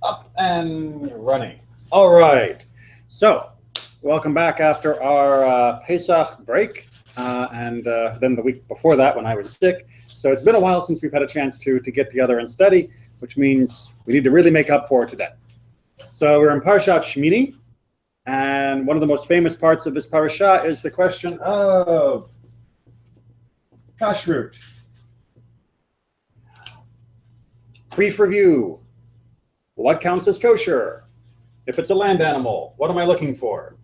Up and running. All right. So, welcome back after our Pesach break, and then the week before that when I was sick. So it's been a while since we've had a chance to get together and study, which means we need to really make up for it today. So we're in Parashat Shemini, and one of the most famous parts of this parasha is the question of kashrut. Brief review. What counts as kosher? If it's a land animal, what am I looking for?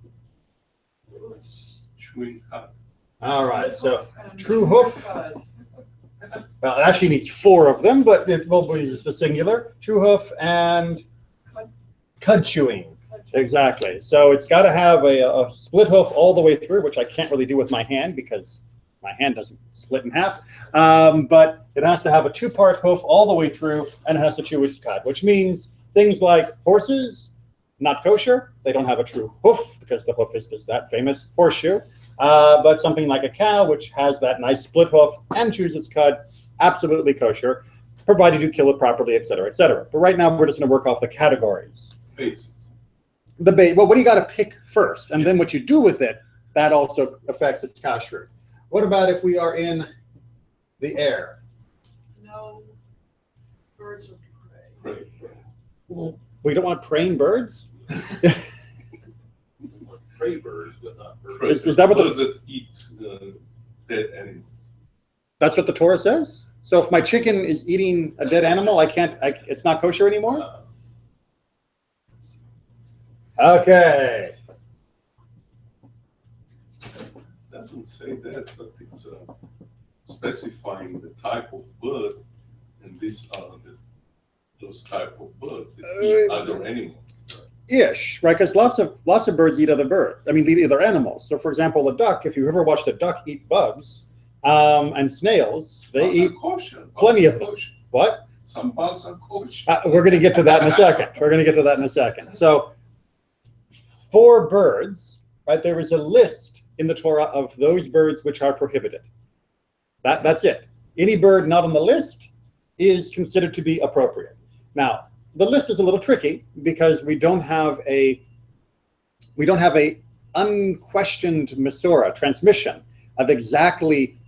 Chewing cud. All right, so true hoof. Well, it actually needs 4 of them, but it will be just the singular. True hoof and cud chewing. Exactly. So it's got to have a split hoof all the way through, which I can't really do with my hand because my hand doesn't split in half. But it has to have a 2-part hoof all the way through, and it has to chew its cud, which means things like horses, not kosher. They don't have a true hoof because the hoof is just that famous horseshoe. But something like a cow, which has that nice split hoof and chews its cud, absolutely kosher, provided you kill it properly, et cetera, et cetera. But right now, we're just going to work off the categories. Basics. Well, what do you got to pick first? And then what you do with it, that also affects its kashrut. What about if we are in the air? No birds of prey. Well, We don't want praying birds? prey birds, but not birds. Is that what birds that eat dead animals? That's what the Torah says? So if my chicken is eating a dead animal, it's not kosher anymore? Okay. Doesn't say that, but it's specifying the type of bird, and these are those type of birds that eat other animals. Ish, right? Because lots of birds eat other birds. I mean, eat other animals. So, for example, a duck. If you ever watched a duck eat bugs and snails, they eat kosher. plenty of them. Kosher. What? Some bugs are kosher. We're going to get to that in a second. So, for birds, right? There is a list in the Torah of those birds which are prohibited. That's it. Any bird not on the list is considered to be appropriate. Now, the list is a little tricky because we don't have a unquestioned Masorah transmission of exactly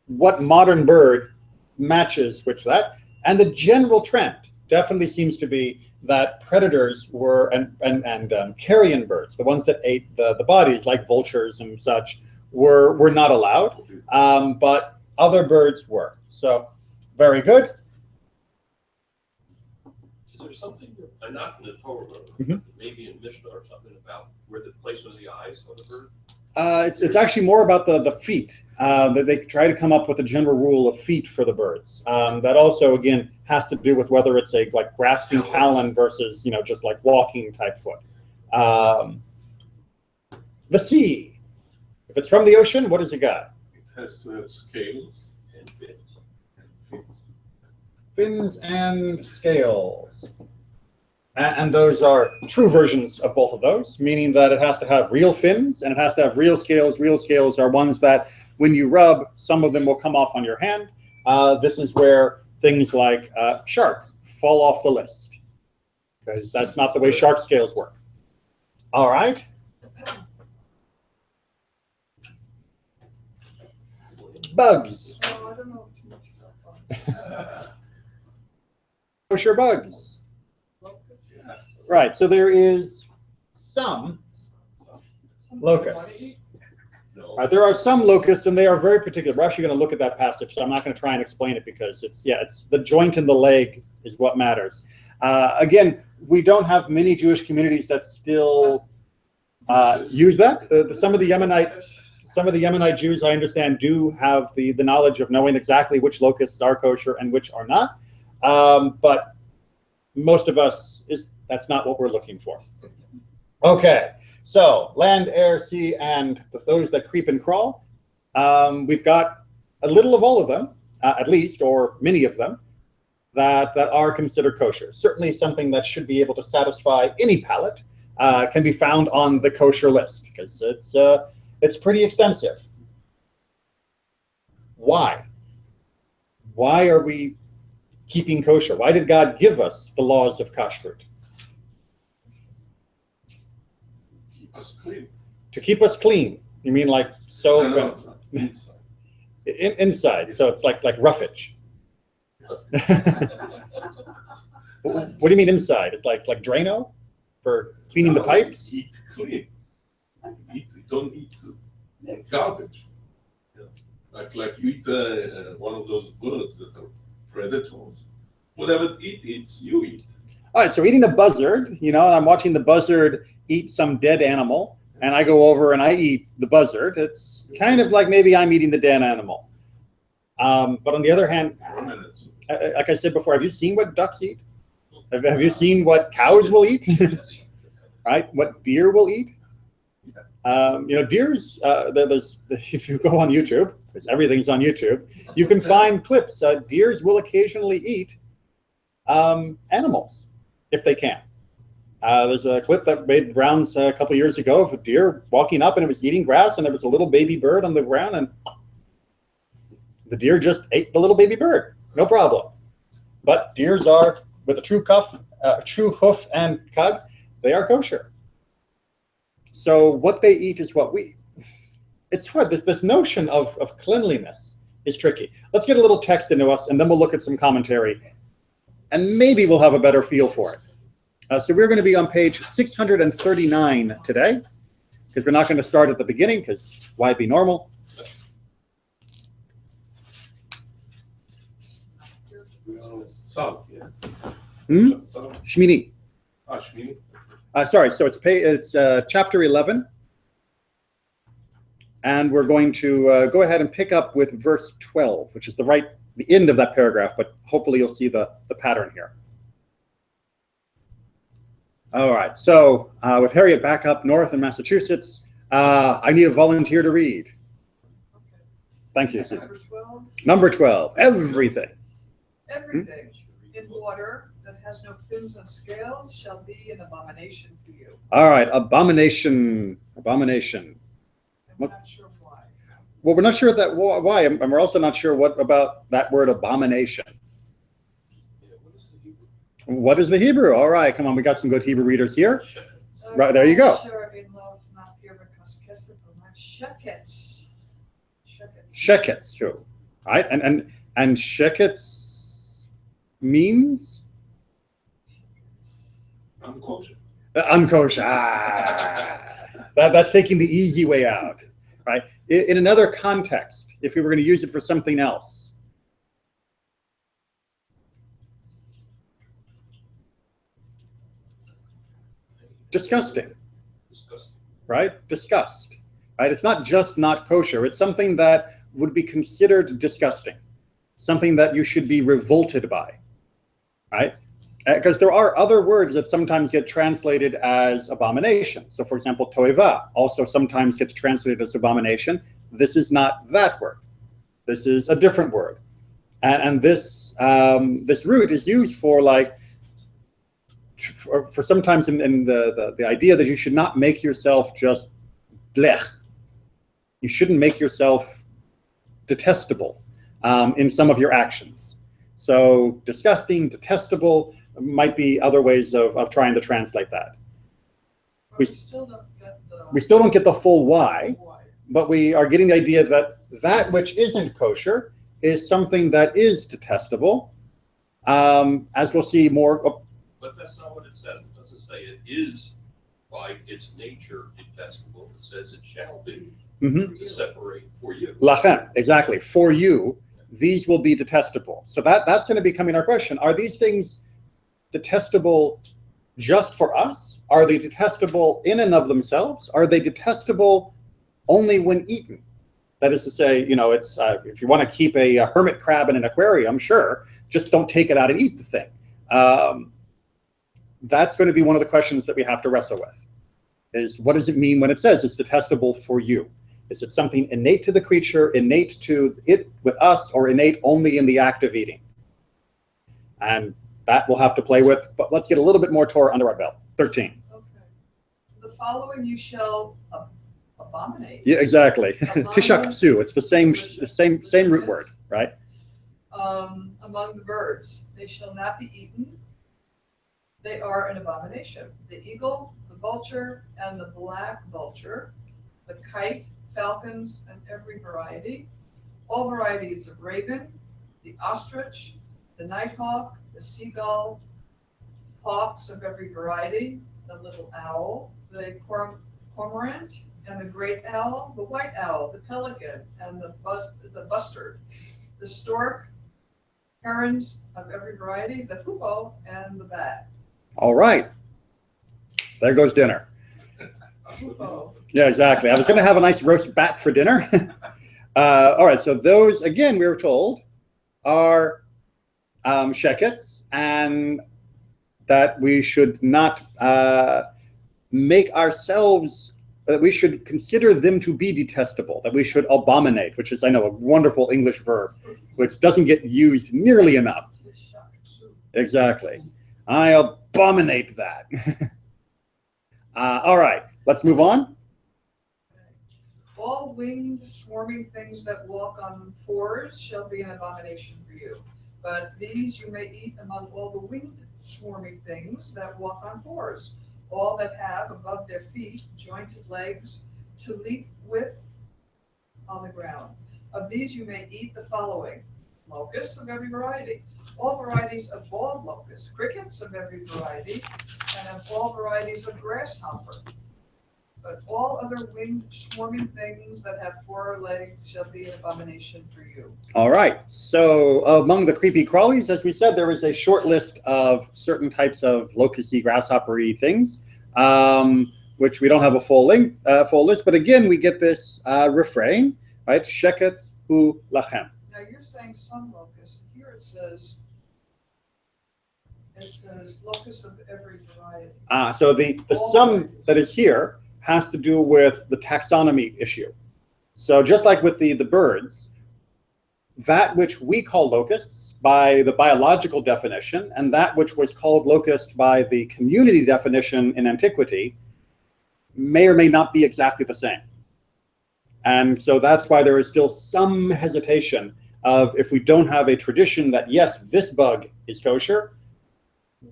what modern bird matches which that. And the general trend definitely seems to be that predators were and carrion birds, the ones that ate the bodies like vultures and such, were not allowed, but other birds were. So very good. Is there something, not in the Torah, maybe in Mishnah or something about where the placement of the eyes on the bird? It's actually more about the feet. That they try to come up with a general rule of feet for the birds. That also, again, has to do with whether it's a like grasping talon versus just like walking type foot. The sea. If it's from the ocean, what does it got? It has to have scales And fins. and fins. Fins and scales. And those are true versions of both of those, meaning that it has to have real fins and it has to have real scales. Real scales are ones that when you rub, some of them will come off on your hand. This is where things like shark fall off the list because that's not the way shark scales work. All right. Bugs. Oh, I don't know too much about that. Kosher bugs. Right, so there is some locusts. No. There are some locusts, and they are very particular. We're actually going to look at that passage, so I'm not going to try and explain it because it's the joint in the leg is what matters. Again, we don't have many Jewish communities that still use that. Some of the Yemenite Jews, I understand, do have the knowledge of knowing exactly which locusts are kosher and which are not. But most of us that's not what we're looking for. Okay, so land, air, sea, and those that creep and crawl. We've got a little of all of them, at least, or many of them, that are considered kosher. Certainly something that should be able to satisfy any palate can be found on the kosher list because it's pretty extensive. Why? Why are we keeping kosher? Why did God give us the laws of kashrut? Us clean. To keep us clean. You mean like soap No, and inside. inside? So it's like roughage. What do you mean inside? It's like Drano for cleaning the No, pipes? Eat clean. Don't eat garbage. Yeah. Like you eat one of those birds that are predators. Whatever it eats, you eat. All right, so eating a buzzard, and I'm watching the buzzard eat some dead animal, and I go over and I eat the buzzard. It's kind of like maybe I'm eating the dead animal. But on the other hand, like I said before, have you seen what ducks eat? Have you seen what cows will eat? Right? What deer will eat? Deers, if you go on YouTube, because everything's on YouTube, you can find clips. Deers will occasionally eat animals if they can. There's a clip that made the rounds a couple years ago of a deer walking up and it was eating grass and there was a little baby bird on the ground and the deer just ate the little baby bird. No problem. But deers are, with a true hoof and cud, they are kosher. So what they eat is what we eat. It's hard. This notion of cleanliness is tricky. Let's get a little text into us and then we'll look at some commentary and maybe we'll have a better feel for it. So we're going to be on page 639 today because we're not going to start at the beginning because why be normal? Salt, yeah. Salt. Shemini. Shemini. Sorry, so it's chapter 11. And we're going to go ahead and pick up with verse 12, which is the end of that paragraph, but hopefully you'll see the pattern here. All right, so with Harriet back up north in Massachusetts, I need a volunteer to read. Thank you, Susan. Number 12. Number 12, everything. Everything in water that has no fins and scales shall be an abomination for you. All right, abomination. And we're not sure why. Well, we're not sure why, and we're also not sure what about that word abomination. What is the Hebrew? All right, come on, we got some good Hebrew readers here. Right, there you go. Shekets, too. Right, and shekets means Unkosher. Unkosher. That's taking the easy way out, right? In another context, if we were going to use it for something else. Disgusting, right? Disgust, right? It's not just not kosher. It's something that would be considered disgusting, something that you should be revolted by, right? Because there are other words that sometimes get translated as abomination. So, for example, toeva also sometimes gets translated as abomination. This is not that word. This is a different word, and this root is used for for sometimes in the idea that you should not make yourself just blech. You shouldn't make yourself detestable in some of your actions. So disgusting, detestable might be other ways of trying to translate that. We still don't get the full why, but we are getting the idea that that which isn't kosher is something that is detestable, as we'll see more. But that's not what it says. It doesn't say it is by its nature detestable. It says it shall be to separate for you. Lachem, exactly. For you, these will be detestable. So that's going to be coming our question. Are these things detestable just for us? Are they detestable in and of themselves? Are they detestable only when eaten? That is to say, it's if you want to keep a hermit crab in an aquarium, sure, just don't take it out and eat the thing. That's going to be one of the questions that we have to wrestle with, is what does it mean when it says it's detestable for you? Is it something innate to the creature, innate to it with us, or innate only in the act of eating? And that we'll have to play with, but let's get a little bit more Torah under our belt. 13. Okay. The following you shall abominate. Yeah, exactly. Tishaksu, it's the same root word, right? Among the birds, they shall not be eaten. They are an abomination. The eagle, the vulture, and the black vulture, the kite, falcons, and every variety, all varieties of raven, the ostrich, the nighthawk, the seagull, hawks of every variety, the little owl, the cormorant, and the great owl, the white owl, the pelican, and the bustard, the stork, herons of every variety, the hoopoe, and the bat. All right. There goes dinner. Hoopoe. Yeah, exactly. I was going to have a nice roast bat for dinner. All right. So those, again, we were told, are shekets, and that we should not make ourselves, that we should consider them to be detestable, that we should abominate, which is, I know, a wonderful English verb, which doesn't get used nearly enough. Exactly. I abominate that. All right, let's move on. All winged swarming things that walk on fours shall be an abomination for you. But these you may eat among all the winged swarming things that walk on fours, all that have above their feet jointed legs to leap with on the ground. Of these you may eat the following: locusts of every variety, all varieties of bald locust, crickets of every variety, and of all varieties of grasshopper. But all other winged swarming things that have four legs shall be an abomination for you. All right. So among the creepy crawlies, as we said, there is a short list of certain types of locusty, grasshoppery things, which we don't have a full list. But again, we get this refrain, right? Sheket hu lachem. Now you're saying some locusts. Here it says locusts of every variety. So the sum that is here has to do with the taxonomy issue. So just like with the birds, that which we call locusts by the biological definition and that which was called locust by the community definition in antiquity may or may not be exactly the same. And so that's why there is still some hesitation of, if we don't have a tradition that, yes, this bug is kosher,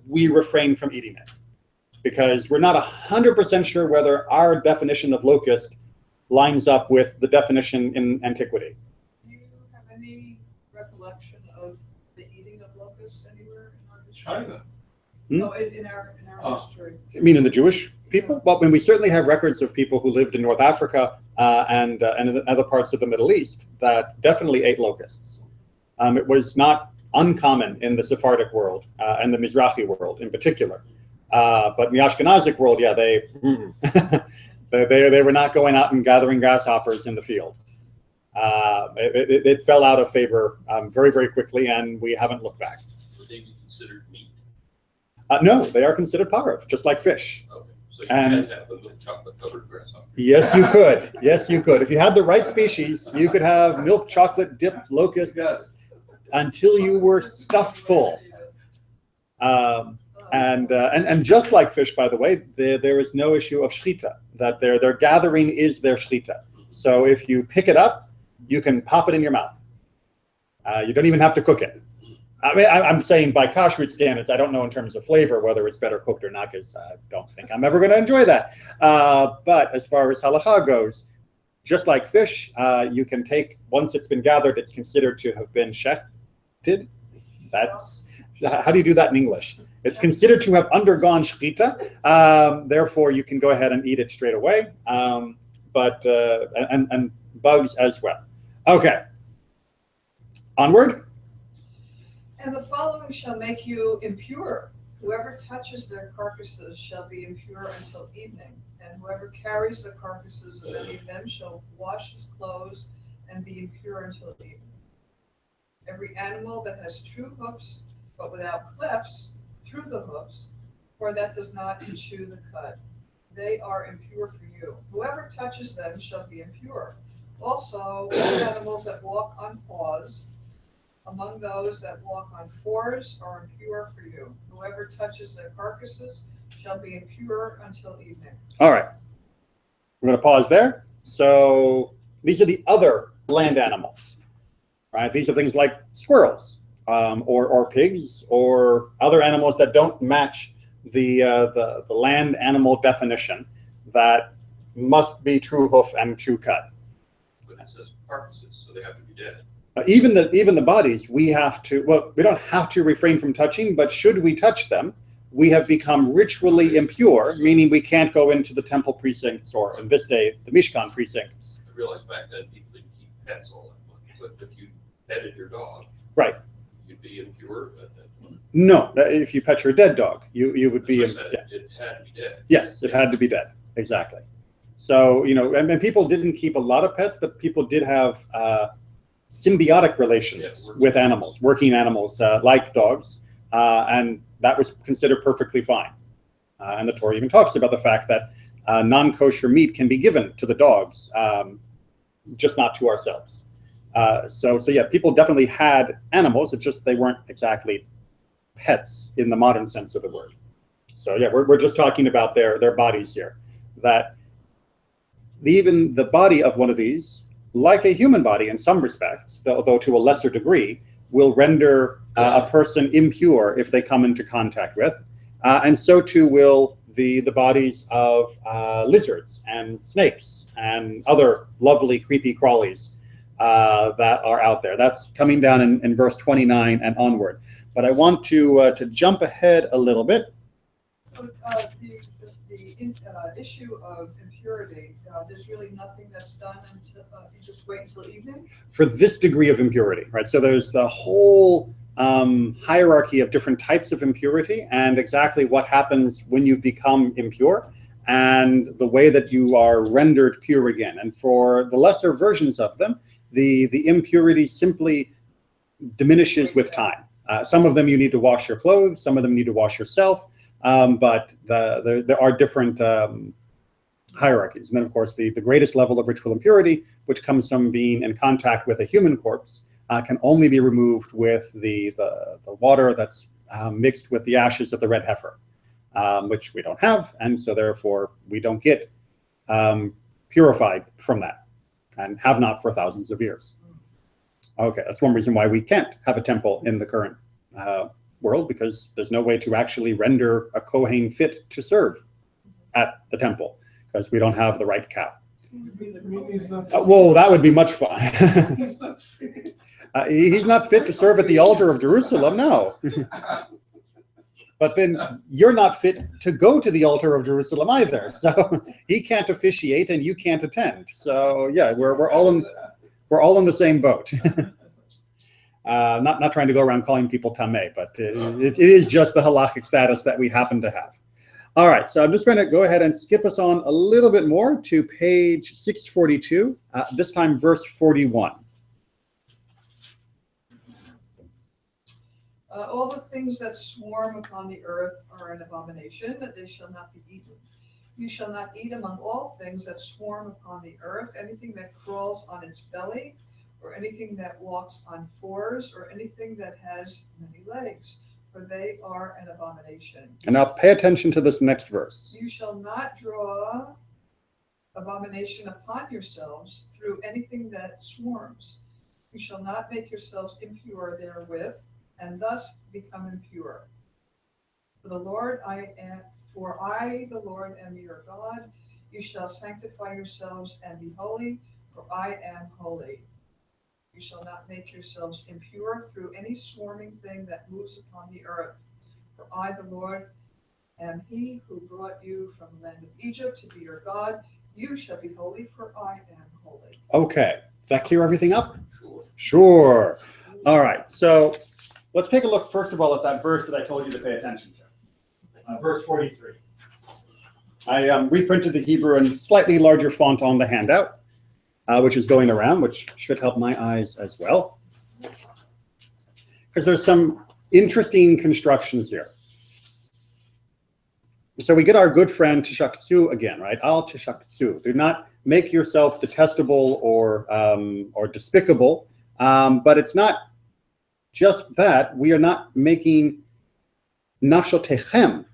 we refrain from eating it, because we're not 100% sure whether our definition of locust lines up with the definition in antiquity. Do you have any recollection of the eating of locusts anywhere in our history? China. No, in our history. I mean, in the Jewish people? Well, we certainly have records of people who lived in North Africa and in other parts of the Middle East that definitely ate locusts. It was not uncommon in the Sephardic world and the Mizrahi world in particular. But in the Ashkenazic world, yeah, they were not going out and gathering grasshoppers in the field. It fell out of favor very, very quickly, and we haven't looked back. Would they be considered meat? No, they are considered parv, just like fish. Okay, so you can have a little chocolate-covered grasshopper. Yes, you could. Yes, you could. If you had the right species, you could have milk chocolate dipped locusts until you were stuffed full. And just like fish, by the way, there is no issue of shchita, that their gathering is their shchita. So if you pick it up, you can pop it in your mouth. You don't even have to cook it. I mean, I'm saying by kashrut standards, I don't know in terms of flavor whether it's better cooked or not, because I don't think I'm ever going to enjoy that. But as far as halacha goes, just like fish, you can take, once it's been gathered, it's considered to have been shechted. How do you do that in English? It's considered to have undergone shechita. Therefore, you can go ahead and eat it straight away. But bugs as well. Okay. Onward. And the following shall make you impure. Whoever touches their carcasses shall be impure until evening, and whoever carries the carcasses of any of them shall wash his clothes and be impure until evening. Every animal that has true hoofs, but without clefts through the hoofs, for that does not chew the cud, they are impure for you. Whoever touches them shall be impure. Also, all animals that walk on paws, among those that walk on fours, are impure for you. Whoever touches their carcasses shall be impure until evening. All right. We're going to pause there. So these are the other land animals, right? These are things like squirrels or pigs or other animals that don't match the land animal definition that must be true hoof and true cut. But it says carcasses, so they have to be dead. Even the bodies, we have to, well, we don't have to refrain from touching, but should we touch them, we have become ritually impure, meaning we can't go into the temple precincts, or in this day, the Mishkan precincts. I realize back then people didn't keep pets all that much, but if you petted your dog, Right. you'd be impure at that point. No, if you pet your dead dog, you would be, That's what I said, yeah. it had to be dead. Yes, it had to be dead, exactly. So, and people didn't keep a lot of pets, but people did have symbiotic relations with animals, working animals like dogs, and that was considered perfectly fine. And the Torah even talks about the fact that non-kosher meat can be given to the dogs, just not to ourselves. So yeah, people definitely had animals. It's just they weren't exactly pets in the modern sense of the word. So yeah, we're just talking about their bodies here. That even the body of one of these, like a human body in some respects, though to a lesser degree, will render a person impure if they come into contact with. And so too will the bodies of lizards and snakes and other lovely creepy crawlies that are out there. That's coming down in verse 29 and onward. But I want to jump ahead a little bit. The issue of impurity, there's really nothing that's done until you just wait until evening? For this degree of impurity, right? So there's the whole hierarchy of different types of impurity and exactly what happens when you become impure and the way that you are rendered pure again. And for the lesser versions of them, the impurity simply diminishes with time. Some of them you need to wash your clothes, some of them you need to wash yourself, but there are different hierarchies. And then, of course, the greatest level of ritual impurity, which comes from being in contact with a human corpse, can only be removed with the water that's mixed with the ashes of the red heifer, which we don't have, and so therefore we don't get purified from that, and have not for thousands of years. Okay, that's one reason why we can't have a temple in the current world, because there's no way to actually render a Kohen fit to serve at the temple, because we don't have the right cow. Whoa, that would be much fun. He's not fit. He's not fit to serve at the altar of Jerusalem, no. But then you're not fit to go to the altar of Jerusalem either. So he can't officiate and you can't attend. So yeah, we're all in the same boat. Not trying to go around calling people tameh, but it is just the halakhic status that we happen to have. All right, so I'm just going to go ahead and skip us on a little bit more to page 642, this time verse 41. All the things that swarm upon the earth are an abomination, that they shall not be eaten. You shall not eat among all things that swarm upon the earth, anything that crawls on its belly, or anything that walks on fours, or anything that has many legs, for they are an abomination. And now pay attention to this next verse. You shall not draw abomination upon yourselves through anything that swarms. You shall not make yourselves impure therewith, and thus become impure. For the Lord I, the Lord, am your God. You shall sanctify yourselves and be holy, for I am holy. You shall not make yourselves impure through any swarming thing that moves upon the earth. For I, the Lord, am he who brought you from the land of Egypt to be your God. You shall be holy, for I am holy. Okay, does that clear everything up? Sure. Sure. All right, so let's take a look first of all at that verse that I told you to pay attention to. Verse 43. I reprinted the Hebrew in slightly larger font on the handout, which is going around, which should help my eyes as well. Because there's some interesting constructions here. So we get our good friend Tishakatsu again, right? Al Tishakatsu. Do not make yourself detestable or despicable, but it's not just that. We are not making nafshotechem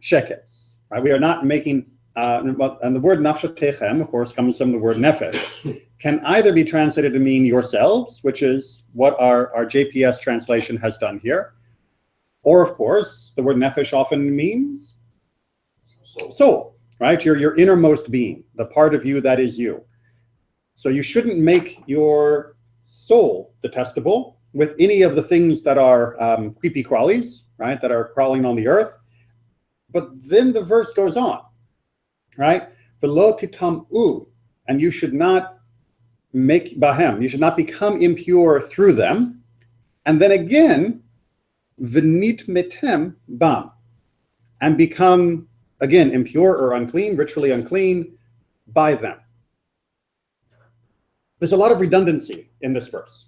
shekets, right? We are not making, and the word nafshotechem, of course, comes from the word nefesh, can either be translated to mean yourselves, which is what our JPS translation has done here, Or, of course, the word nefesh often means So, soul, right? Your innermost being, the part of you that is you. So you shouldn't make your soul detestable with any of the things that are creepy crawlies, right? That are crawling on the earth. But then the verse goes on, right? V'lo titam'u, and you should not make bahem, you should not become impure through them. And then again, v'nit metem bam, and become, again, impure or unclean, ritually unclean by them. There's a lot of redundancy in this verse.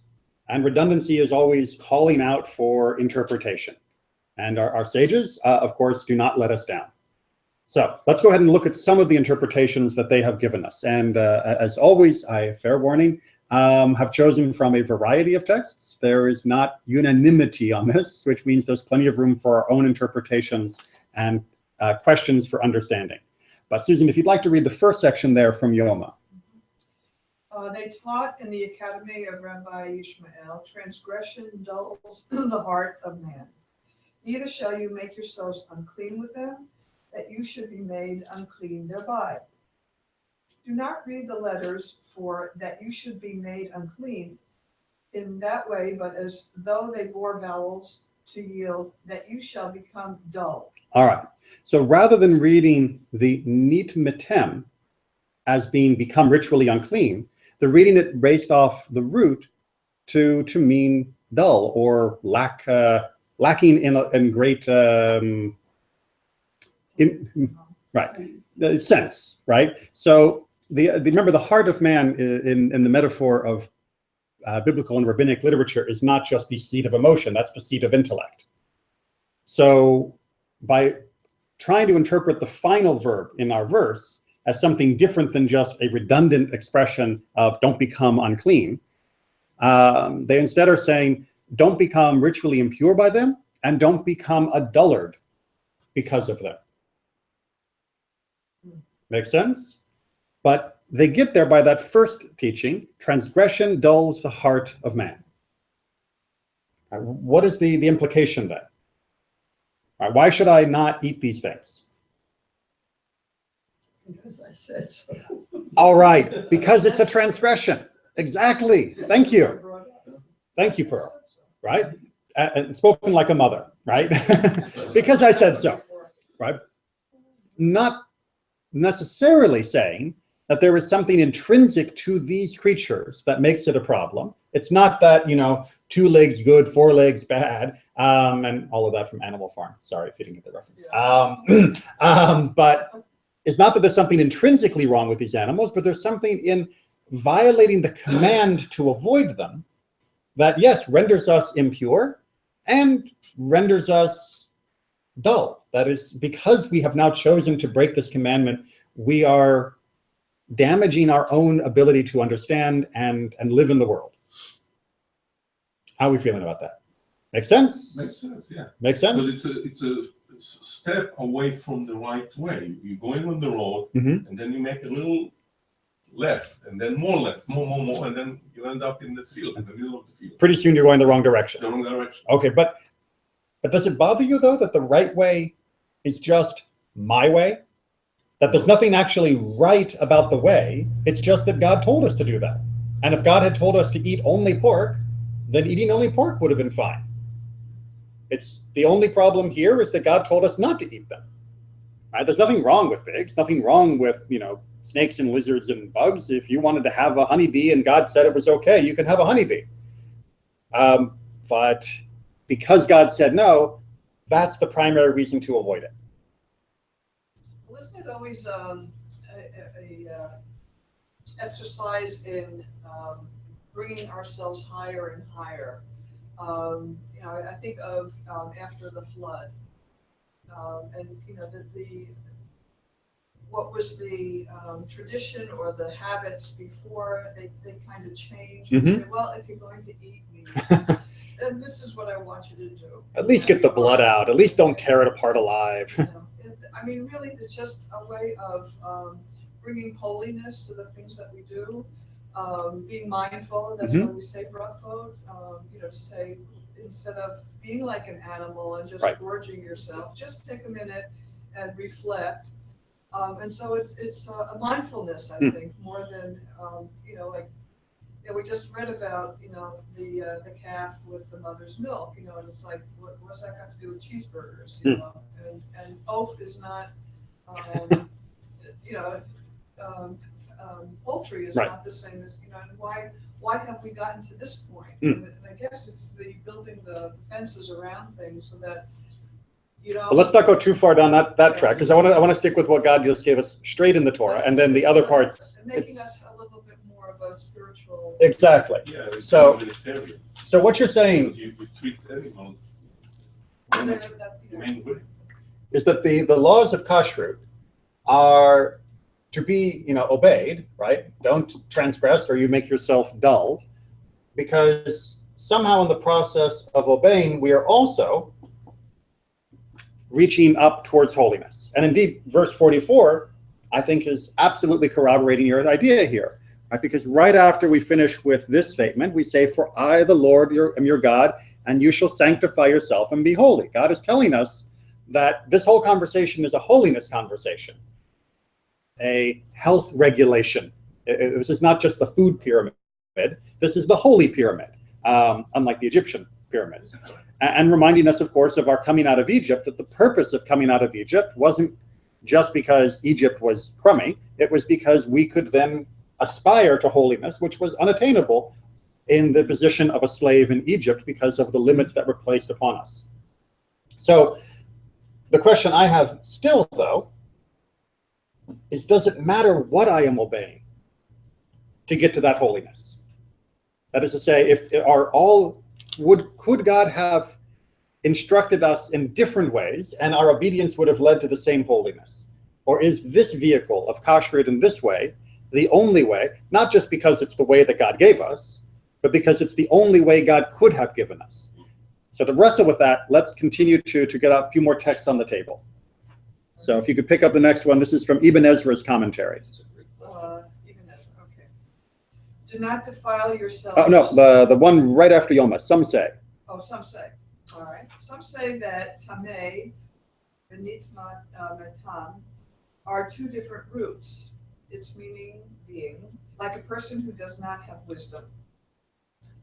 And redundancy is always calling out for interpretation. And our sages, of course, do not let us down. So let's go ahead and look at some of the interpretations that they have given us. And as always, fair warning, have chosen from a variety of texts. There is not unanimity on this, which means there's plenty of room for our own interpretations and questions for understanding. But Susan, if you'd like to read the first section there from Yoma. They taught in the academy of Rabbi Ishmael, transgression dulls the heart of man. Neither shall you make yourselves unclean with them, that you should be made unclean thereby. Do not read the letters for that you should be made unclean in that way, but as though they bore vowels to yield, that you shall become dull. All right. So rather than reading the nit metem as being become ritually unclean, they're reading it based off the root to mean dull or lacking in great sense, right? So remember, the heart of man in the metaphor of biblical and rabbinic literature is not just the seat of emotion, that's the seat of intellect. So by trying to interpret the final verb in our verse as something different than just a redundant expression of don't become unclean, they instead are saying don't become ritually impure by them and don't become a dullard because of them. Make sense? But they get there by that first teaching, transgression dulls the heart of man. What is the implication then? Why should I not eat these things? Because I said so. All right, because it's a transgression. Exactly. Thank you. Thank you, Pearl. Right? And spoken like a mother, right? Because I said so, right? Not necessarily saying that there is something intrinsic to these creatures that makes it a problem. It's not that, 2 legs good, 4 legs bad, and all of that from Animal Farm. Sorry if you didn't get the reference. But it's not that there's something intrinsically wrong with these animals, but there's something in violating the command to avoid them that, yes, renders us impure and renders us dull. That is, because we have now chosen to break this commandment, we are damaging our own ability to understand and live in the world. How are we feeling about that? Make sense? Makes sense, yeah. Make sense? Because it's a step away from the right way. You're going on the road, Mhm. and then you make a little left, and then more left, more, and then you end up in the field, in the middle of the field. Pretty soon you're going the wrong direction. The wrong direction. Okay, but does it bother you, though, that the right way is just my way? That there's nothing actually right about the way, it's just that God told us to do that. And if God had told us to eat only pork, then eating only pork would have been fine. It's the only problem here is that God told us not to eat them. Right? There's nothing wrong with pigs, nothing wrong with, snakes and lizards and bugs. If you wanted to have a honeybee and God said it was okay, you can have a honeybee. But because God said no, that's the primary reason to avoid it. Well, isn't it always a exercise in bringing ourselves higher and higher? I think of after the flood, and what was the tradition or the habits before they kind of change and say, well, if you're going to eat meat, then this is what I want you to do. At least get the blood out. At least don't tear it apart alive. Really, it's just a way of bringing holiness to the things that we do, being mindful. That's why we say brachot, to say instead of being like an animal and just Right. gorging yourself, just take a minute and reflect. And so it's a mindfulness, I think, more than, like, we just read about, the calf with the mother's milk, and it's like, what's that got to do with cheeseburgers, and oaf is not, poultry is Right. not the same as, and why have we gotten to this point? And I guess it's the building the fences around things so that, But let's not go too far down that track, because I want to stick with what God just gave us straight in the Torah, and then the other parts. And making us a little bit more of a spiritual. Exactly. Yeah, it's So- humanitarian. So what you're saying You treat animals And in then that, a humane way. is that the laws of kashrut are to be, obeyed, right? Don't transgress or you make yourself dull, because somehow in the process of obeying, we are also reaching up towards holiness. And indeed, verse 44, I think, is absolutely corroborating your idea here, right? Because right after we finish with this statement, we say, "For I, the Lord, am your God, and you shall sanctify yourself and be holy." God is telling us that this whole conversation is a holiness conversation, a health regulation. This is not just the food pyramid. This is the holy pyramid, unlike the Egyptian pyramids. And reminding us, of course, of our coming out of Egypt, that the purpose of coming out of Egypt wasn't just because Egypt was crummy. It was because we could then aspire to holiness, which was unattainable in the position of a slave in Egypt because of the limits that were placed upon us. So the question I have still, though, is, does it matter what I am obeying to get to that holiness? That is to say, could God have instructed us in different ways and our obedience would have led to the same holiness? Or is this vehicle of kashrut in this way the only way, not just because it's the way that God gave us, but because it's the only way God could have given us? So to wrestle with that, let's continue to get a few more texts on the table. So if you could pick up the next one, this is from Ibn Ezra's commentary. Even as, okay. Do not defile yourselves. Oh, no, the one right after Yoma, some say. Oh, some say. All right. Some say that tameh and nitmatam are two different roots. Its meaning being like a person who does not have wisdom.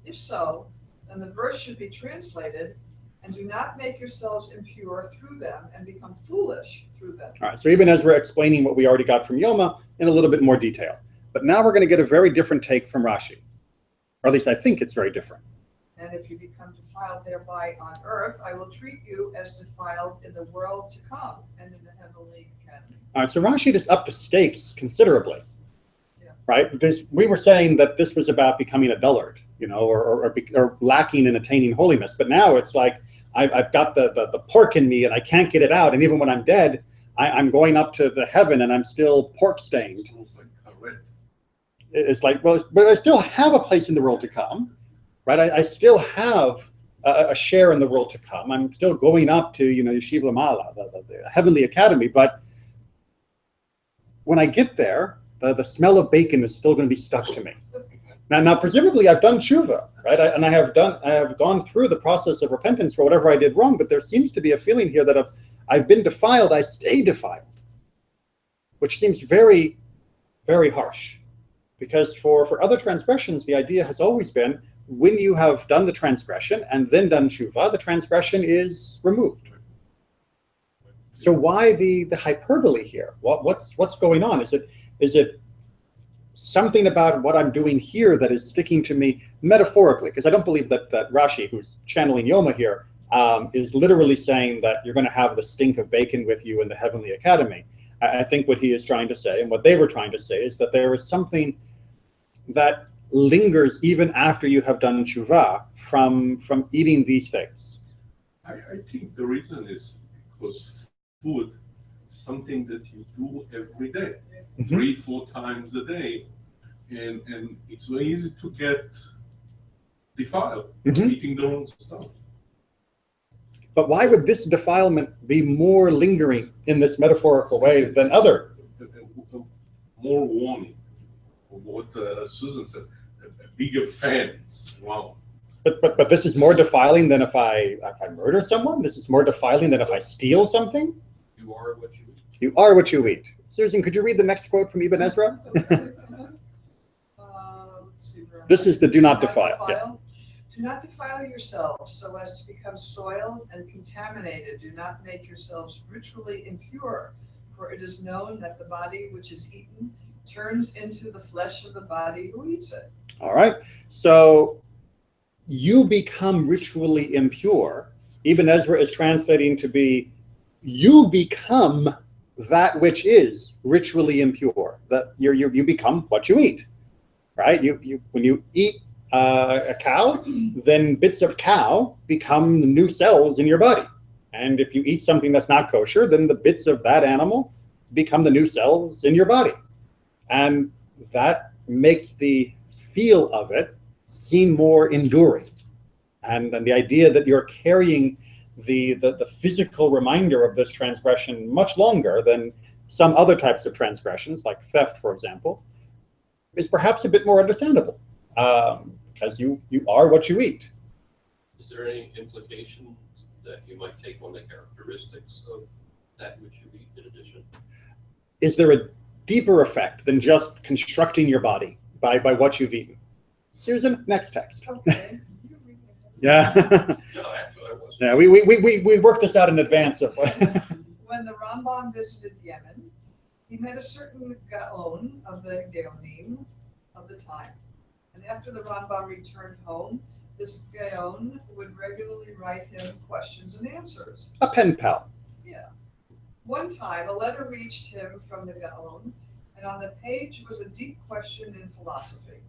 If so, then the verse should be translated, and do not make yourselves impure through them and become foolish through them. All right, so Ibn Ezra explaining what we already got from Yoma in a little bit more detail. But now we're going to get a very different take from Rashi. Or at least I think it's very different. And if you become defiled thereby on earth, I will treat you as defiled in the world to come and in the heavenly academy. All right, so Rashi just upped the stakes considerably, Yeah. right? Because we were saying that this was about becoming a dullard, or lacking in attaining holiness. But now it's like, I've got the pork in me and I can't get it out. And even when I'm dead, I'm going up to the heaven and I'm still pork stained. It's almost like correct. It's like, well, but I still have a place in the world to come, right? I still have a share in the world to come. I'm still going up to, Yeshiva Lamala, the heavenly academy. But when I get there, the smell of bacon is still going to be stuck to me. Now, presumably, I've done tshuva, right? I have gone through the process of repentance for whatever I did wrong. But there seems to be a feeling here that if I've been defiled, I stay defiled, which seems very, very harsh. Because for other transgressions, the idea has always been, when you have done the transgression and then done tshuva, the transgression is removed. So why the hyperbole here? What's going on? Is it something about what I'm doing here that is sticking to me metaphorically? Because I don't believe that Rashi, who's channeling Yoma here, is literally saying that you're going to have the stink of bacon with you in the heavenly academy. I think what he is trying to say, and what they were trying to say, is that there is something that lingers even after you have done tshuva from eating these things. I think the reason is because food is something that you do every day, 3-4 times a day, and it's very easy to get defiled eating the wrong stuff. But why would this defilement be more lingering in this metaphorical way than other? More warning of what Susan said, a bigger fence. Wow. But this is more defiling than if I murder someone. This is more defiling than if I steal something. You are what you eat. You are what you eat. Susan, could you read the next quote from Ibn Ezra? Let's see where This is the do not defile. Yeah. Do not defile yourselves so as to become soiled and contaminated. Do not make yourselves ritually impure, for it is known that the body which is eaten turns into the flesh of the body who eats it. All right. So you become ritually impure. Ibn Ezra is translating to be you become that which is ritually impure. That you become what you eat, right? You when you eat a cow, then bits of cow become the new cells in your body. And if you eat something that's not kosher, then the bits of that animal become the new cells in your body. And that makes the feel of it seem more enduring. And the idea that you're carrying the physical reminder of this transgression much longer than some other types of transgressions, like theft, for example, is perhaps a bit more understandable. Because you are what you eat. Is there any implication that you might take on the characteristics of that which you eat in addition? Is there a deeper effect than just constructing your body by what you've eaten? Susan, next text. Okay. Yeah. No, actually, I wasn't. Yeah, we worked this out in advance of. When the Rambam visited Yemen, he met a certain Gaon of the Gaonim of the time. And after the Rambam returned home, this Gaon would regularly write him questions and answers. A pen pal. Yeah. One time, a letter reached him from the Gaon, and on the page was a deep question in philosophy.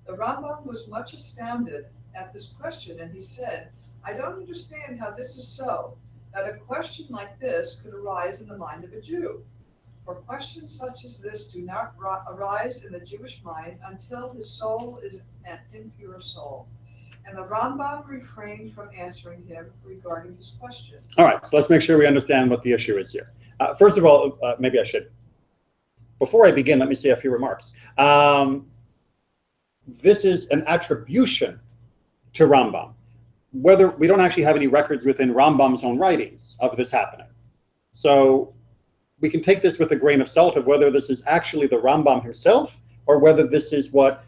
The Rambam was much astounded at this question, and he said, I don't understand how this is so, that a question like this could arise in the mind of a Jew. For questions such as this do not arise in the Jewish mind until his soul is an impure soul. And the Rambam refrained from answering him regarding his question. All right, so let's make sure we understand what the issue is here. First of all, maybe I should, before I begin, let me say a few remarks. This is an attribution to Rambam. Whether we don't actually have any records within Rambam's own writings of this happening. So we can take this with a grain of salt of whether this is actually the Rambam himself or whether this is what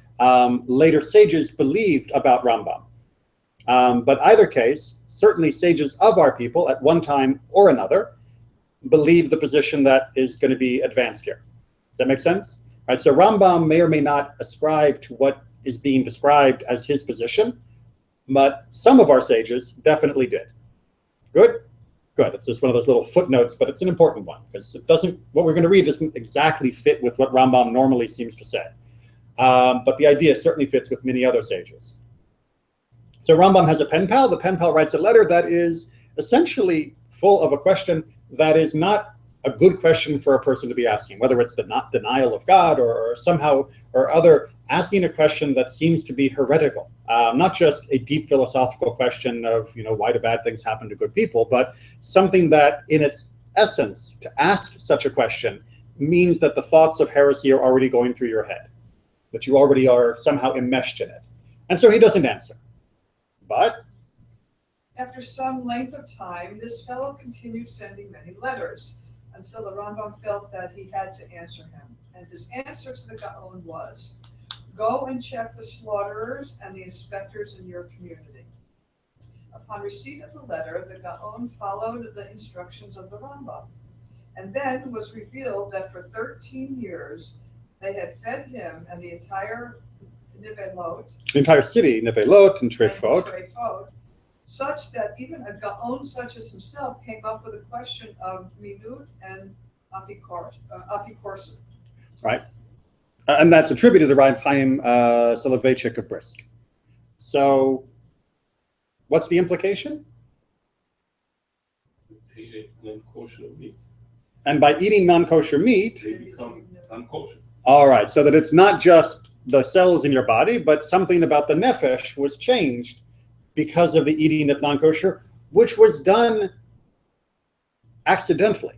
later sages believed about Rambam. But either case, certainly sages of our people at one time or another believe the position that is going to be advanced here. Does that make sense? All right, so Rambam may or may not ascribe to what is being described as his position, but some of our sages definitely did. Good? Good. It's just one of those little footnotes, but it's an important one because it doesn't, what we're going to read doesn't exactly fit with what Rambam normally seems to say. But the idea certainly fits with many other sages. So Rambam has a pen pal. The pen pal writes a letter that is essentially full of a question that is not a good question for a person to be asking, whether it's the not denial of God or somehow or other asking a question that seems to be heretical. Not just a deep philosophical question of, why do bad things happen to good people, but something that in its essence, to ask such a question means that the thoughts of heresy are already going through your head, that you already are somehow enmeshed in it. And so he doesn't answer. But after some length of time, this fellow continued sending many letters until the Rambam felt that he had to answer him. And his answer to the Gaon was, go and check the slaughterers and the inspectors in your community. Upon receipt of the letter, the Gaon followed the instructions of the Rambam. And then was revealed that for 13 years, they had fed him and the entire Nivelot, the entire city, Nivelot and Trefot, such that even a Gaon such as himself came up with a question of minut and apikorset. Right. And that's attributed to Rav Chaim Soloveitchik of Brisk. So what's the implication? They ate non-kosher meat. And by eating non-kosher meat, They become unkosher. all right, so that it's not just the cells in your body, but something about the nefesh was changed because of the eating of non-kosher, which was done accidentally.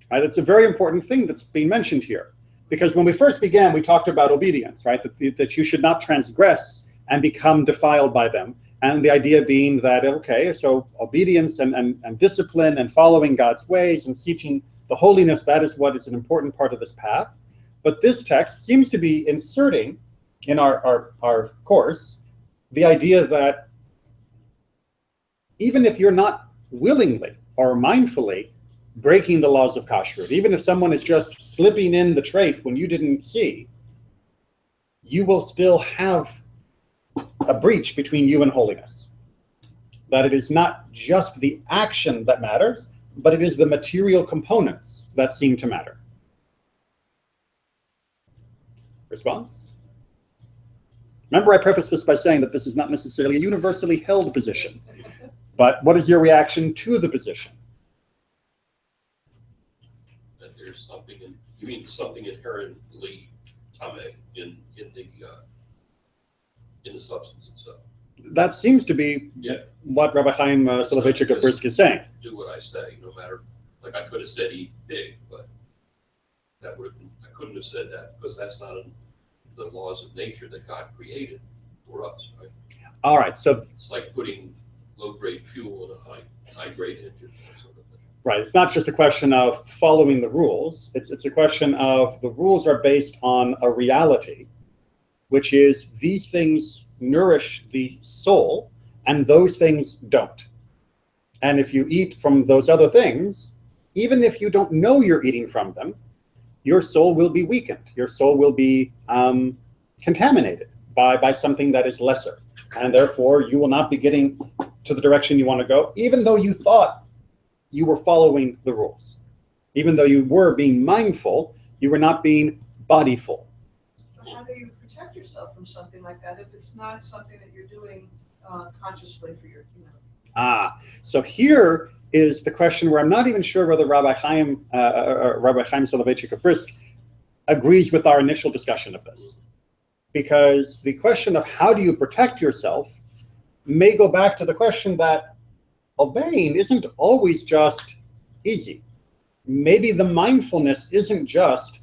Right? It's a very important thing that's being mentioned here. Because when we first began, we talked about obedience, right? That you should not transgress and become defiled by them. And the idea being that, okay, so obedience and discipline and following God's ways and seeking the holiness, that is what is an important part of this path. But this text seems to be inserting in our course the idea that even if you're not willingly or mindfully breaking the laws of kashrut, even if someone is just slipping in the treif when you didn't see, you will still have a breach between you and holiness. That it is not just the action that matters, but it is the material components that seem to matter. Response? Remember, I prefaced this by saying that this is not necessarily a universally held position. But what is your reaction to the position? That there's something you mean something inherently tameh in the substance itself. That seems to be what Rabbi Chaim Soloveitchik of Brisk is saying. Do what I say, no matter, like I could have said eat pig, but I couldn't have said that because that's not in the laws of nature that God created for us, right? All right, so it's like putting low-grade fuel in a high-grade engine, that sort of thing. Right, it's not just a question of following the rules. It's a question of the rules are based on a reality, which is these things nourish the soul and those things don't. And if you eat from those other things, even if you don't know you're eating from them, your soul will be weakened. Your soul will be contaminated by something that is lesser. And therefore, you will not be getting to the direction you want to go, even though you thought you were following the rules. Even though you were being mindful, you were not being bodyful. So how do you protect yourself from something like that if it's not something that you're doing consciously for your, So here is the question where I'm not even sure whether Rabbi Chaim Soloveitchik of Brisk agrees with our initial discussion of this. Because the question of how do you protect yourself may go back to the question that obeying isn't always just easy. Maybe the mindfulness isn't just,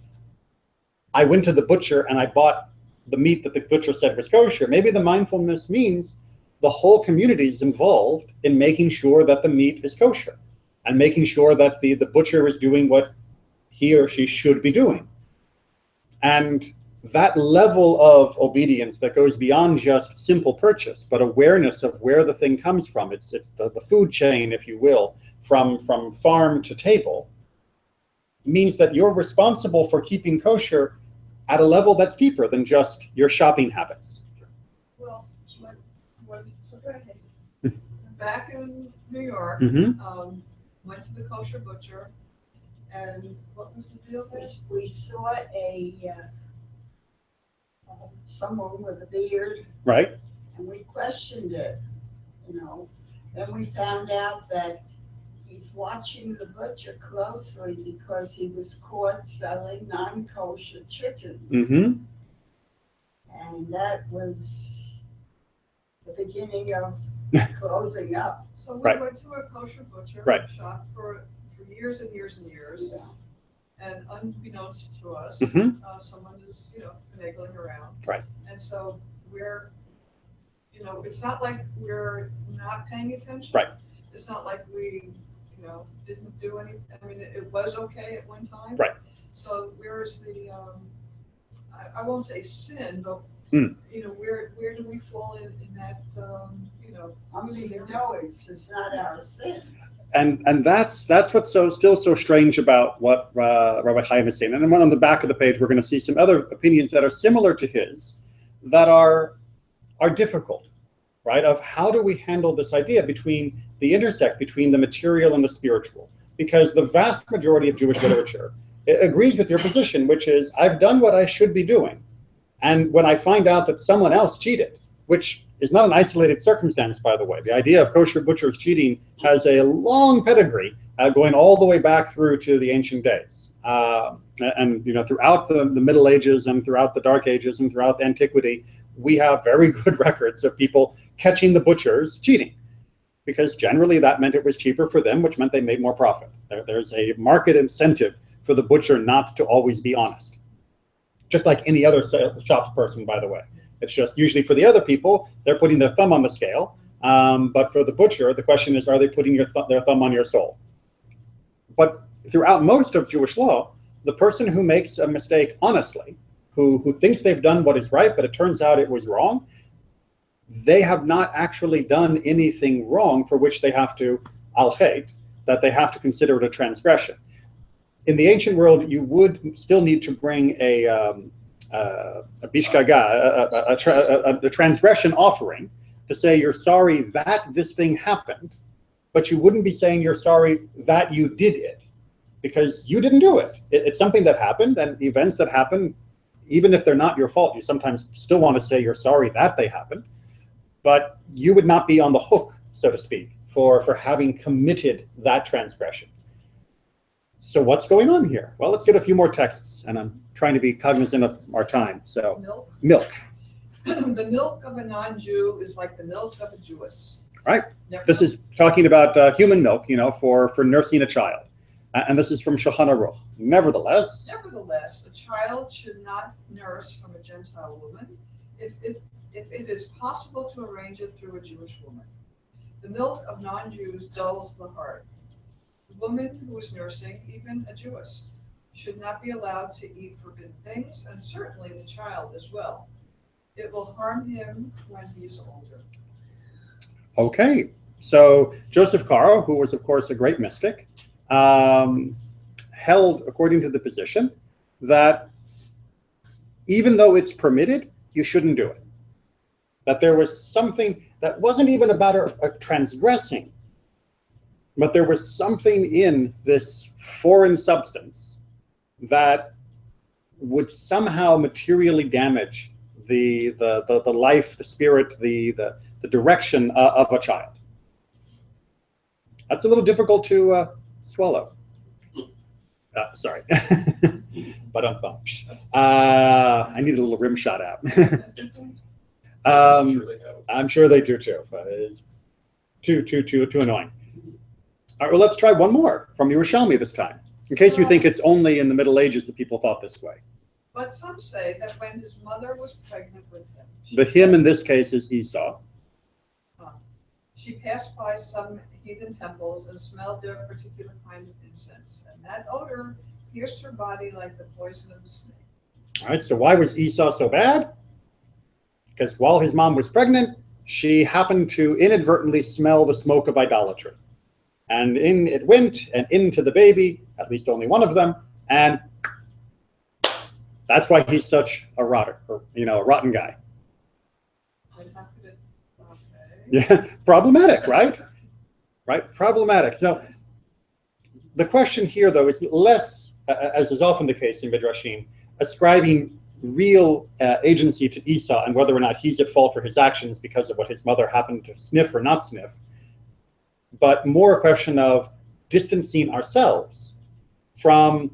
I went to the butcher and I bought the meat that the butcher said was kosher. Maybe the mindfulness means the whole community is involved in making sure that the meat is kosher and making sure that the butcher is doing what he or she should be doing. And that level of obedience that goes beyond just simple purchase, but awareness of where the thing comes from, it's the food chain, if you will, from farm to table, means that you're responsible for keeping kosher at a level that's deeper than just your shopping habits. Well, back in New York, went to the kosher butcher, and what was the deal there? We saw someone with a beard, Right? and we questioned it, Then we found out that he's watching the butcher closely because he was caught selling non-kosher chickens. Mm-hmm. And that was the beginning of closing up. So we Right. went to a kosher butcher Right. shop for years and years and years, Yeah. and unbeknownst to us, someone is, finagling around. Right. And so we're, it's not like we're not paying attention. Right. It's not like we, didn't do anything. I mean, it was okay at one time. Right. So where's the, I won't say sin, but, where do we fall in that, I mean, no, it's not our sin. And that's what's still so strange about what Rabbi Chaim is saying. And then on the back of the page, we're going to see some other opinions that are similar to his, that are difficult, right? Of how do we handle this idea between the intersect between the material and the spiritual? Because the vast majority of Jewish literature agrees with your position, which is I've done what I should be doing, and when I find out that someone else cheated, which is not an isolated circumstance, by the way. The idea of kosher butchers cheating has a long pedigree, going all the way back through to the ancient days. And throughout the Middle Ages and throughout the Dark Ages and throughout antiquity, we have very good records of people catching the butchers cheating, because generally that meant it was cheaper for them, which meant they made more profit. There's a market incentive for the butcher not to always be honest, just like any other shops person, by the way. It's just usually for the other people, they're putting their thumb on the scale. But for the butcher, the question is, are they putting their thumb on your soul? But throughout most of Jewish law, the person who makes a mistake honestly, who thinks they've done what is right, but it turns out it was wrong, they have not actually done anything wrong for which they have to al-chet, that they have to consider it a transgression. In the ancient world, you would still need to bring a bishkaga, a transgression offering, to say you're sorry that this thing happened, but you wouldn't be saying you're sorry that you did it, because you didn't do it. It's something that happened, and events that happen, even if they're not your fault, you sometimes still want to say you're sorry that they happened, but you would not be on the hook, so to speak, for having committed that transgression. So what's going on here? Well, let's get a few more texts, and I'm trying to be cognizant of our time. So milk. The milk of a non-Jew is like the milk of a Jewess. Right. Never This is talking about human milk, for nursing a child. And this is from Shulchan Aruch. Nevertheless, a child should not nurse from a Gentile woman if it is possible to arrange it through a Jewish woman. The milk of non-Jews dulls the heart. The woman who is nursing, even a Jewess, should not be allowed to eat forbidden things, and certainly the child as well. It will harm him when he is older. okay. So Joseph Caro, who was, of course, a great mystic, held, according to the position, that even though it's permitted, you shouldn't do it. That there was something that wasn't even about a transgressing, but there was something in this foreign substance that would somehow materially damage the life, the spirit, the direction of a child. That's a little difficult to swallow. Sorry. But I need a little rim shot out. I'm sure they do too. It's too annoying. All right, well, let's try one more from Yerushalmi this time, in case you think it's only in the Middle Ages that people thought this way. But some say that when his mother was pregnant with him, The him in this case is Esau. She passed by some heathen temples and smelled their particular kind of incense, and that odor pierced her body like the poison of a snake. All right, so why was Esau so bad? Because while his mom was pregnant, she happened to inadvertently smell the smoke of idolatry. And in it went, and into the baby, at least only one of them, and that's why he's such a rotten guy. Yeah, problematic, right? Right, problematic. Now, the question here, though, is less, as is often the case in Midrashim, ascribing real agency to Esau and whether or not he's at fault for his actions because of what his mother happened to sniff or not sniff, but more a question of distancing ourselves from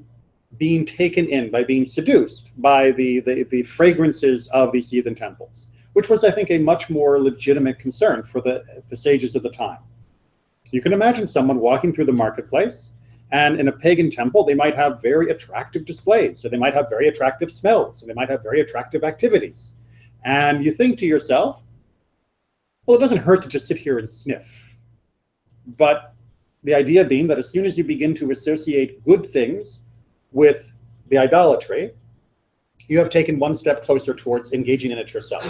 being taken in, by being seduced by the fragrances of these heathen temples, which was, I think, a much more legitimate concern for the sages of the time. You can imagine someone walking through the marketplace, and in a pagan temple, they might have very attractive displays, so they might have very attractive smells, and they might have very attractive activities. And you think to yourself, well, it doesn't hurt to just sit here and sniff. But the idea being that as soon as you begin to associate good things with the idolatry, you have taken one step closer towards engaging in it yourself.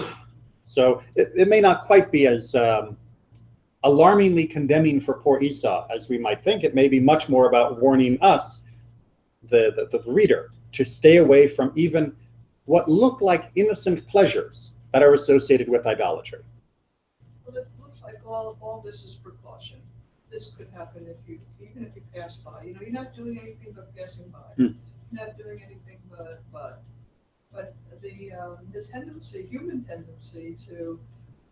So it may not quite be as alarmingly condemning for poor Esau as we might think. It may be much more about warning us, the reader, to stay away from even what look like innocent pleasures that are associated with idolatry. Well, it looks like all this is precaution. This could happen even if you pass by. You're not doing anything but passing by. You're not doing anything but the tendency, human tendency, to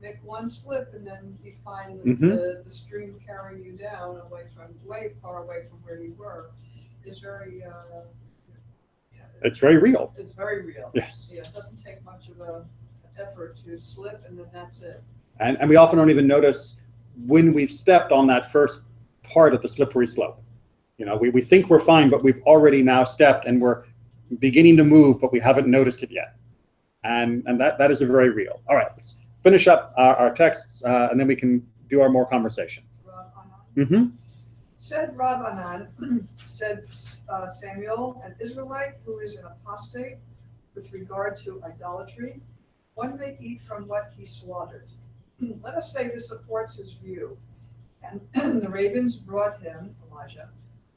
make one slip and then you find the stream carrying you down way far away from where you were is very. It's very real. It's very real. Yes. Yeah, it doesn't take much of an effort to slip, and then that's it. And we often don't even notice when we've stepped on that first part of the slippery slope. We think we're fine, but we've already now stepped and we're beginning to move, but we haven't noticed it yet. And that is a very real. All right, let's finish up our texts, and then we can do our more conversation. Rav Anan. Mm-hmm. Said Rav Anan, said Samuel, an Israelite who is an apostate with regard to idolatry, one may eat from what he slaughtered. Let us say this supports his view. And the ravens brought him, Elijah,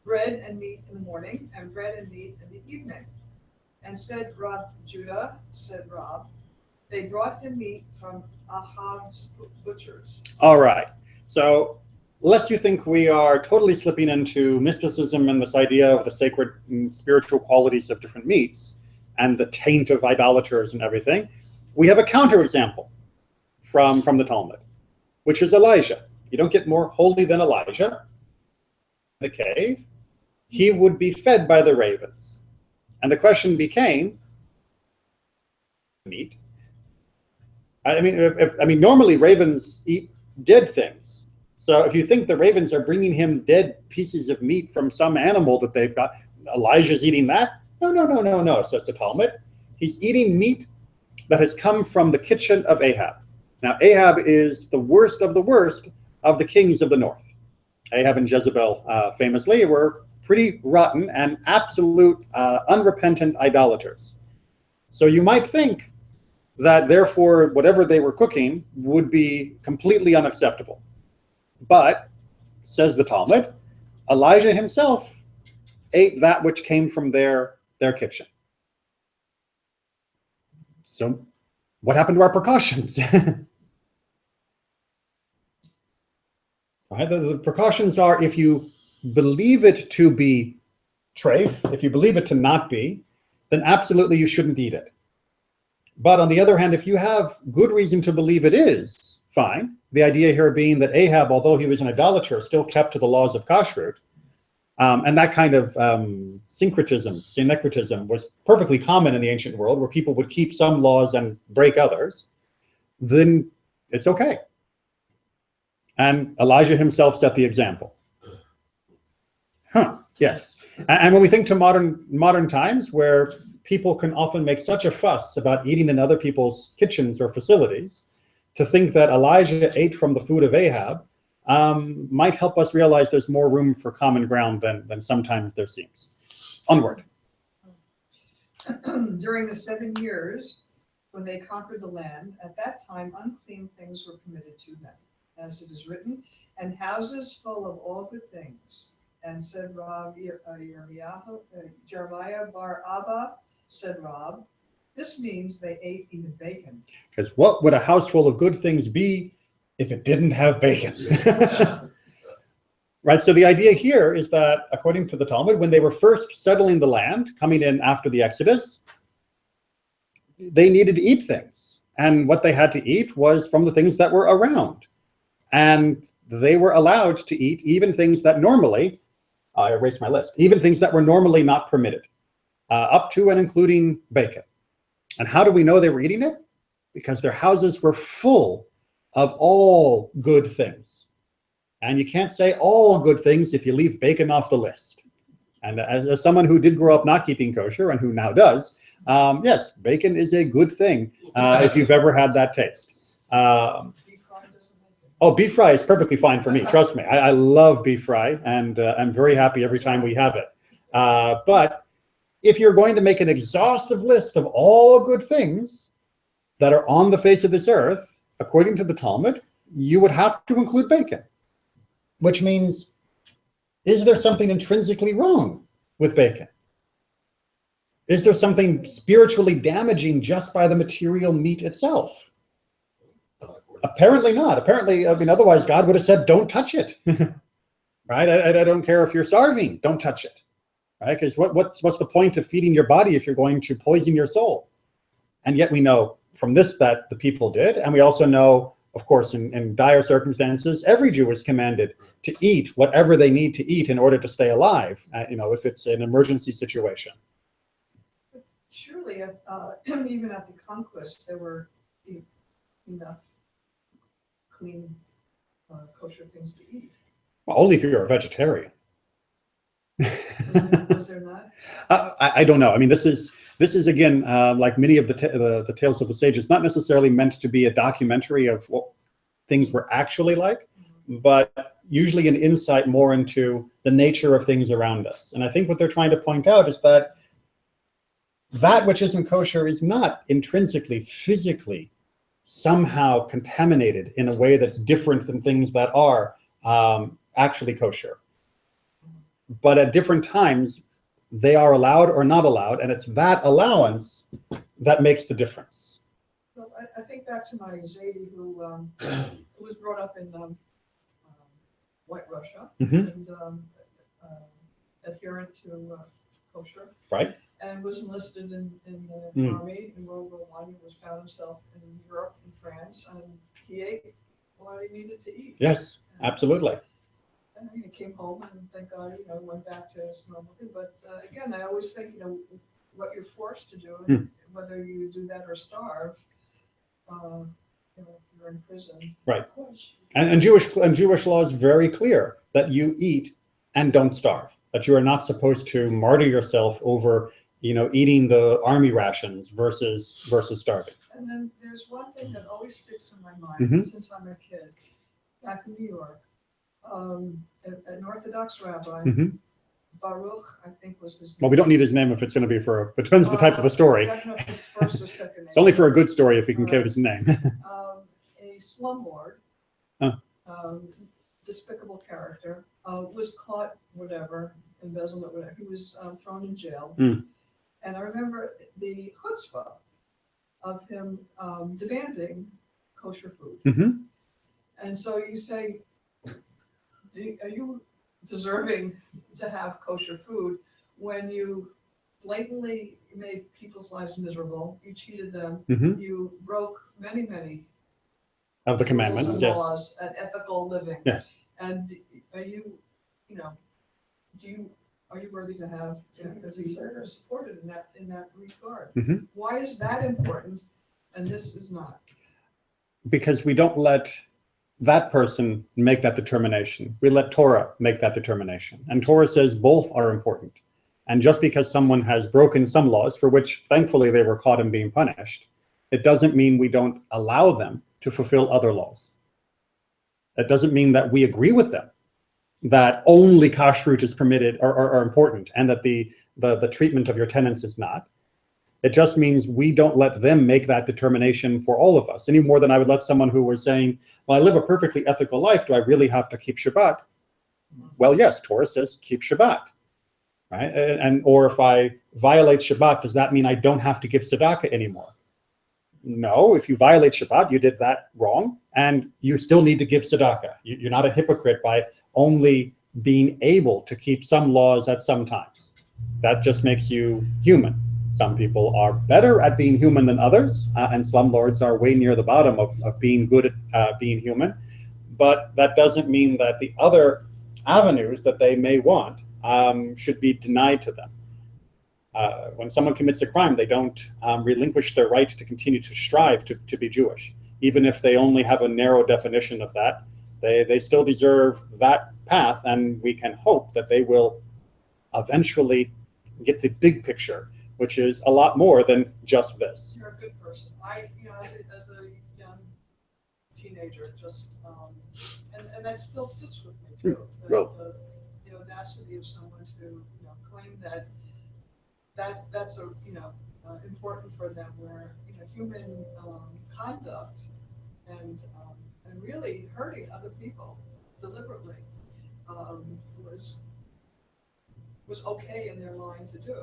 bread and meat in the morning, and bread and meat in the evening. And said Rav Judah, said Rav, they brought him meat from Ahab's butchers. All right. So, lest you think we are totally slipping into mysticism and this idea of the sacred and spiritual qualities of different meats and the taint of idolaters and everything, we have a counterexample from the Talmud, which is Elijah. You don't get more holy than Elijah. In the cave, he would be fed by the ravens. And the question became, meat. I mean, normally ravens eat dead things. So if you think the ravens are bringing him dead pieces of meat from some animal that they've got, Elijah's eating that? No, says the Talmud. He's eating meat that has come from the kitchen of Ahab. Now, Ahab is the worst of the kings of the north. Ahab and Jezebel famously were pretty rotten and absolute unrepentant idolaters. So you might think that therefore whatever they were cooking would be completely unacceptable. But, says the Talmud, Elijah himself ate that which came from their kitchen. So what happened to our precautions? Right? The precautions are, if you believe it to be treif, if you believe it to not be, then absolutely you shouldn't eat it. But on the other hand, if you have good reason to believe it is, fine. The idea here being that Ahab, although he was an idolater, still kept to the laws of kashrut. And that kind of syncretism was perfectly common in the ancient world, where people would keep some laws and break others. Then it's okay. And Elijah himself set the example. Yes. And when we think to modern times, where people can often make such a fuss about eating in other people's kitchens or facilities, to think that Elijah ate from the food of Ahab might help us realize there's more room for common ground than sometimes there seems. Onward. During the 7 years when they conquered the land, at that time unclean things were permitted to them, as it is written, and houses full of all good things. And said Rav Jeremiah bar Abba, said Rav, this means they ate even bacon. Because what would a house full of good things be if it didn't have bacon? Right, so the idea here is that, according to the Talmud, when they were first settling the land, coming in after the Exodus, they needed to eat things. And what they had to eat was from the things that were around. And they were allowed to eat even things that normally, I erased my list, even things that were normally not permitted, up to and including bacon. And how do we know they were eating it? Because their houses were full of all good things. And you can't say all good things if you leave bacon off the list. And as someone who did grow up not keeping kosher and who now does, yes, bacon is a good thing if you've ever had that taste. Beef fry is perfectly fine for me. Trust me, I love beef fry, and I'm very happy every time we have it. But if you're going to make an exhaustive list of all good things that are on the face of this earth, according to the Talmud, you would have to include bacon. Which means, is there something intrinsically wrong with bacon? Is there something spiritually damaging just by the material meat itself? Apparently not. Apparently, otherwise God would have said, don't touch it. Right? I don't care if you're starving, don't touch it. Right? Because what's the point of feeding your body if you're going to poison your soul? And yet we know from this that the people did. And we also know, of course, in dire circumstances, every Jew is commanded to eat whatever they need to eat in order to stay alive, if it's an emergency situation. Surely, even at the conquest, there were enough clean, kosher things to eat. Well, only if you're a vegetarian. Was there not? I don't know. I mean, this is again, like many of the tales of the sages, not necessarily meant to be a documentary of what things were actually like, but usually an insight more into the nature of things around us. And I think what they're trying to point out is that that which isn't kosher is not intrinsically, physically, somehow contaminated in a way that's different than things that are actually kosher. But at different times, they are allowed or not allowed, and it's that allowance that makes the difference. Well, I think back to my Zadie who was brought up in White Russia Mhm. and adherent to kosher. Right. And was enlisted in the army in World War I. He was found himself in Europe and France, and he ate what he needed to eat. Yes, absolutely. And he came home, and thank God, went back to his normal thing. But again, I always think, what you're forced to do, and whether you do that or starve, if you're in prison. Right. And Jewish law is very clear that you eat and don't starve. That you are not supposed to martyr yourself over, eating the army rations versus starving. And then there's one thing that always sticks in my mind since I'm a kid. Back in New York, an Orthodox rabbi, Baruch, I think was his name. Well, we don't need his name if it's going to be it depends on the type of the story. I don't know if it's first or second name. It's only for a good story if we can give his name. A slumlord, despicable character, was caught, embezzlement, whatever. He was thrown in jail. And I remember the chutzpah of him demanding kosher food. And so you say, are you deserving to have kosher food when you blatantly made people's lives miserable, you cheated them, you broke many of the commandments, rules and yes, laws and ethical living. Yes. And are you worthy to have supported in that regard? Why is that important and this is not? Because we don't let that person make that determination. We let Torah make that determination. And Torah says both are important. And just because someone has broken some laws, for which thankfully they were caught and being punished, it doesn't mean we don't allow them to fulfill other laws. That doesn't mean that we agree with them, that only kashrut is permitted or important, and that the treatment of your tenants is not. It just means we don't let them make that determination for all of us, any more than I would let someone who was saying, well, I live a perfectly ethical life, do I really have to keep Shabbat? Well, yes, Torah says keep Shabbat, right? Or if I violate Shabbat, does that mean I don't have to give tzedakah anymore? No, if you violate Shabbat, you did that wrong, and you still need to give tzedakah. You're not a hypocrite by only being able to keep some laws at some times. That just makes you human. Some people are better at being human than others, and slumlords are way near the bottom of being good at being human. But that doesn't mean that the other avenues that they may want should be denied to them. When someone commits a crime, they don't relinquish their right to continue to strive to be Jewish. Even if they only have a narrow definition of that, they still deserve that path, and we can hope that they will eventually get the big picture, which is a lot more than just this. You're a good person. As a young teenager, and that still sits with me too. The audacity of someone to claim that's important for them, where human conduct and really hurting other people deliberately was okay in their mind to do.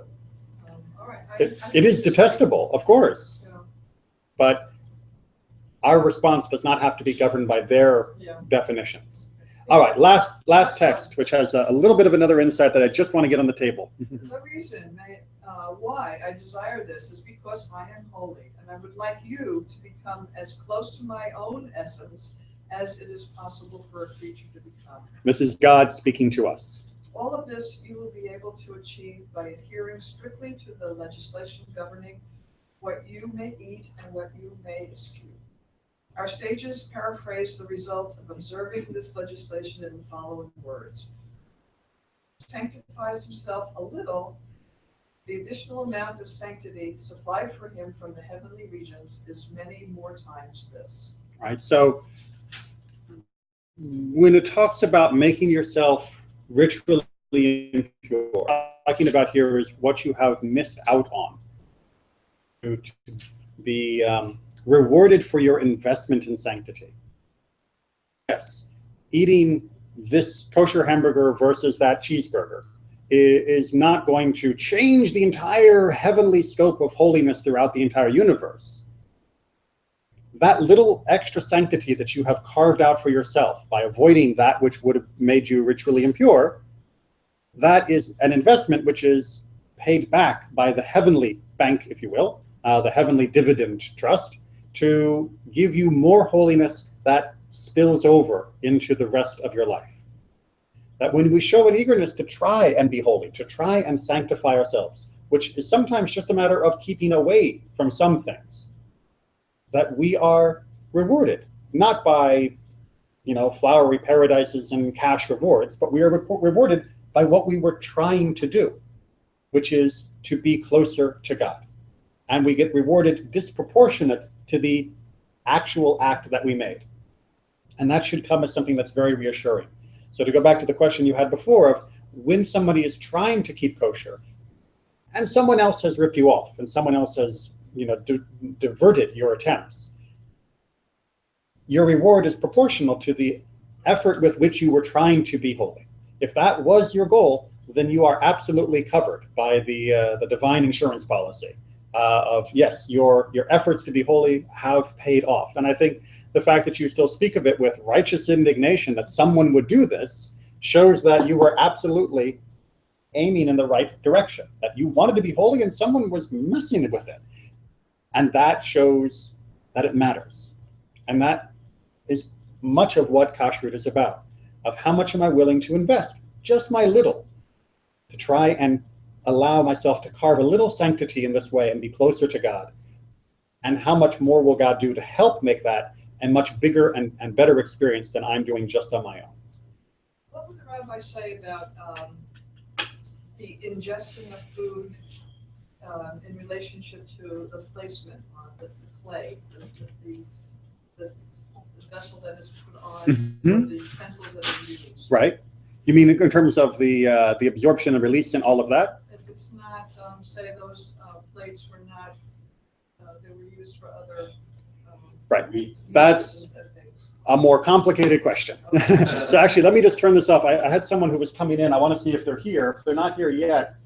All right. It is detestable, of course, but our response does not have to be governed by their definitions. All right, last text, which has a little bit of another insight that I just want to get on the table. The reason why I desire this is because I am holy, and I would like you to become as close to my own essence as it is possible for a creature to become. This is God speaking to us. All of this you will be able to achieve by adhering strictly to the legislation governing what you may eat and what you may eschew. Our sages paraphrase the result of observing this legislation in the following words. Sanctifies himself a little, the additional amount of sanctity supplied for him from the heavenly regions is many more times this. Right, so when it talks about making yourself ritually impure, what I'm talking about here is what you have missed out on to be rewarded for your investment in sanctity. Yes, eating this kosher hamburger versus that cheeseburger is not going to change the entire heavenly scope of holiness throughout the entire universe. That little extra sanctity that you have carved out for yourself by avoiding that which would have made you ritually impure, that is an investment which is paid back by the heavenly bank, if you will, the heavenly dividend trust, to give you more holiness that spills over into the rest of your life. That when we show an eagerness to try and be holy, to try and sanctify ourselves, which is sometimes just a matter of keeping away from some things, that we are rewarded, not by, flowery paradises and cash rewards, but we are rewarded by what we were trying to do, which is to be closer to God. And we get rewarded disproportionate to the actual act that we made. And that should come as something that's very reassuring. So to go back to the question you had before of when somebody is trying to keep kosher and someone else has ripped you off and someone else has diverted your attempts, your reward is proportional to the effort with which you were trying to be holy. If that was your goal, then you are absolutely covered by the divine insurance policy of, yes, your efforts to be holy have paid off. And I think the fact that you still speak of it with righteous indignation that someone would do this shows that you were absolutely aiming in the right direction, that you wanted to be holy and someone was messing with it. And that shows that it matters. And that is much of what kashrut is about, of how much am I willing to invest, just my little, to try and allow myself to carve a little sanctity in this way and be closer to God. And how much more will God do to help make that a much bigger and better experience than I'm doing just on my own. What would the rabbi say about the ingesting of food in relationship to the placement on the clay, the vessel that is put on, or the utensils that are used? Right. You mean in terms of the absorption and release and all of that? If it's not, say those plates were not, they were used for other. Right. That's a more complicated question. So actually, let me just turn this off. I had someone who was coming in. I want to see if they're here. If they're not here yet,